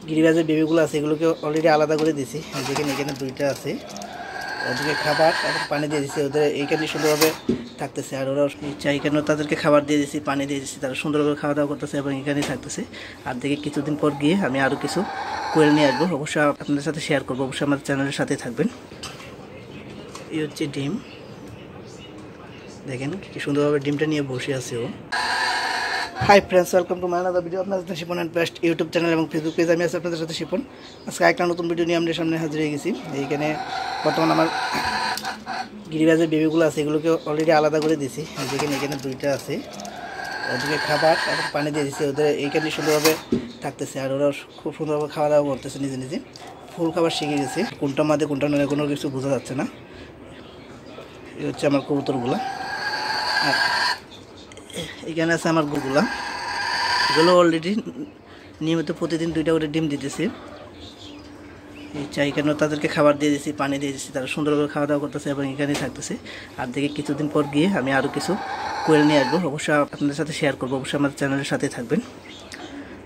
গিরিবাজের বেবিগুলো আছে এগুলোকে অলরেডি আলাদা করে দিয়েছি। যেখানে এখানে দুইটা আছে, ওদেরকে খাবার এবং পানি দিয়ে দিচ্ছি, ওদের এইখানে সুন্দরভাবে থাকতেছে। আর ওরা ইচ্ছা এখানেও তাদেরকে খাবার দিয়ে দিচ্ছি, পানি দিয়ে দিচ্ছি, তারা সুন্দরভাবে খাওয়া দাওয়া করতেছে এবং এখানেই থাকতেছে। আর দেখে কিছুদিন পর গিয়ে আমি আরও কিছু কোয়েল নিয়ে আসবো, অবশ্যই আপনাদের সাথে শেয়ার করবো। অবশ্যই আমাদের চ্যানেলের সাথে থাকবেন। এই হচ্ছে ডিম, দেখেন কি সুন্দরভাবে ডিমটা নিয়ে বসে আছে ও। Hi friends, welcome to my another video. আপনাদের সাথে Shipon and best YouTube channel এবং ফেসবুক পেজ। আমি আছি আপনাদের সাথে শিপন। আজকে একটা নতুন ভিডিও নিয়ে আমাদের সামনে হাজির হয়ে গেছি। এইখানে বর্তমান আমার গিরিবাজের বেবিগুলো আছে এগুলোকে অলরেডি আলাদা করে দিয়েছি। যেখানে এখানে দুইটা আছে, ওদেরকে খাবার এবং পানি দিয়ে দিচ্ছি, ওদের এইখানে সুন্দরভাবে থাকতেছে। আর ওরা খুব সুন্দরভাবে খাওয়া দাওয়া করতেছে, নিজে নিজে ফুল খাবার শিখে গেছে। কোনটা মাঝে কোনটা নয় কোনো কিছু বোঝা যাচ্ছে না। এই হচ্ছে আমার কবুতরগুলা। আর এখানে আছে আমার গুগুলা, এগুলো অলরেডি নিয়মিত প্রতিদিন দুইটা করে ডিম দিতেছি। এখানেও তাদেরকে খাবার দিয়ে দিচ্ছি, পানি দিয়ে দিচ্ছি, তারা সুন্দরভাবে খাওয়া দাওয়া করতেছে এবং এখানেই থাকতেছে। আর দেখে কিছুদিন পর গিয়ে আমি আরও কিছু কোয়েল নিয়ে আসবো, অবশ্যই আপনাদের সাথে শেয়ার করবো। অবশ্যই আমাদের চ্যানেলের সাথে থাকবেন।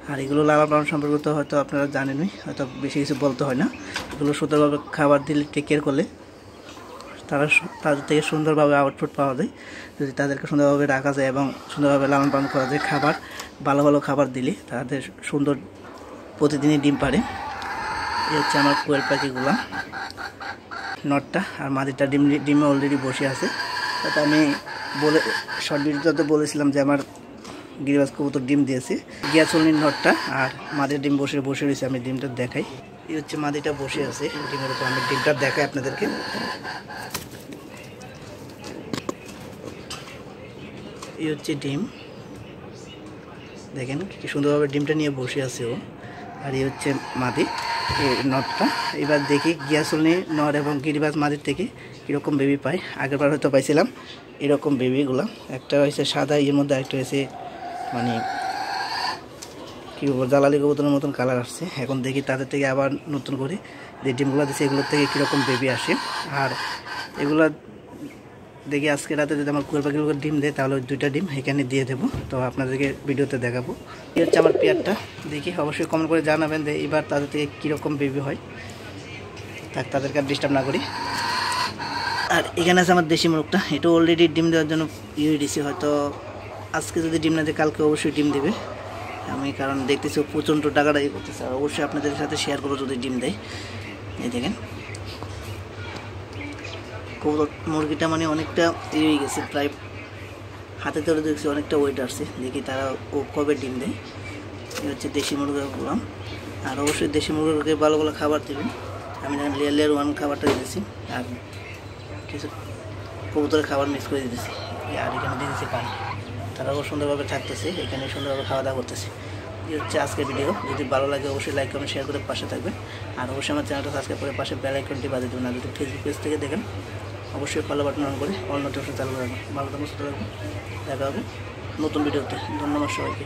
আর এগুলো লালন পালন সম্পর্কে তো হয়তো আপনারা জানেনই, হয়তো বেশি কিছু বলতে হয় না। এগুলো সুন্দরভাবে খাবার দিলে, টেক কেয়ার করলে তাদের থেকে সুন্দরভাবে আউটপুট পাওয়া যায়। যদি তাদেরকে সুন্দরভাবে রাখা যায় এবং সুন্দরভাবে লালন পালন করা যায়, খাবার ভালো ভালো খাবার দিলে তাদের সুন্দর প্রতিদিনই ডিম পারে। এই হচ্ছে আমার কোয়েল পাখিগুলা, নটটা আর মাদিটা ডিমে অলরেডি বসে আছে। তাতে আমি শর্ট ভিডিওতে বলেছিলাম যে আমার গিরিবাজ কবুতর ডিম দিয়েছে। গিয়াচলনির নটটা আর মাদির ডিম বসে রয়েছে, আমি ডিমটা দেখাই। এই হচ্ছে মাদিটা বসে আছে ডিমের উপর, আমি ডিমটা দেখাই আপনাদেরকে। এই হচ্ছে ডিম, দেখেন কি সুন্দরভাবে ডিমটা নিয়ে বসে আছে ও। আর এই হচ্ছে মাদি, এই নটটা। এবার দেখি গিয়াচলনি নর এবং গিরিবাজ মাদির থেকে কীরকম বেবি পাই। আগেরবার হয়তো পাইছিলাম এরকম বেবিগুলো, একটা হয়েছে সাদা, এর মধ্যে আরেকটা হয়েছে মানে কী বলবো জ্বালালি কবুতরের মতন কালার আসছে। এখন দেখি তাদের থেকে আবার নতুন করে যে ডিমগুলো দিচ্ছে এগুলোর থেকে কীরকম বেবি আসে। আর এগুলো দেখি আজকে রাতে যদি আমার কোয়েল পাখিগুলো ডিম দেয় তাহলে ওই দুইটা ডিম এখানে দিয়ে দেবো, তো আপনাদেরকে ভিডিওতে দেখাবো। এই হচ্ছে আমার পেয়ারটা, দেখি অবশ্যই কমেন্ট করে জানাবেন যে এবার তাদের থেকে কীরকম বেবি হয়। তাদেরকে আর ডিস্টার্ব না করি। আর এখানে আছে আমার দেশি মুরগটা, এটা অলরেডি ডিম দেওয়ার জন্য ইয়ে দিছি। হয়তো আজকে যদি ডিম না দেয় কালকে অবশ্যই ডিম দেবে। আমি কারণ দেখতেছি প্রচণ্ড টাকাটা ইয়ে করতেছে। আর অবশ্যই আপনাদের সাথে শেয়ার করবো যদি ডিম দেয়। এই দেখেন কবুতর মুরগিটা মানে অনেকটা ইয়ে হয়ে গেছে, প্রায় হাতে ধরে দেখছি অনেকটা ওয়েট আসছে। দেখি তারা ও কবে ডিম দেয়। এই হচ্ছে দেশি মুরগি বললাম। আর অবশ্যই দেশি মুরগিকে ভালো ভালো খাবার দেবেন। আমি লেয়ার 1 খাবারটা দিয়েছি আর কিছু কবুতরের খাবার মিক্স করে দিতেছি। আর এখানে দিয়ে দিচ্ছি পানি, তারাও সুন্দরভাবে থাকতেছে, এখানে সুন্দরভাবে খাওয়া দাওয়া করতেছে। এই হচ্ছে আজকের ভিডিও। যদি ভালো লাগে অবশ্যই লাইক কমেন্ট শেয়ার করে পাশে থাকবেন। আর অবশ্যই আমার চ্যানেলটা সাবস্ক্রাইব করে পাশে বেল আইকনটি বাজিয়ে দেবেন। আর যদি ফেসবুক পেজ থেকে দেখেন অবশ্যই ফলো বাটন অন করে অল নোটিফিকেশন চালু রাখবেন। ভালো থাকবেন, সুস্থ থাকবেন, দেখা হবে নতুন ভিডিওতে। ধন্যবাদ সবাইকে।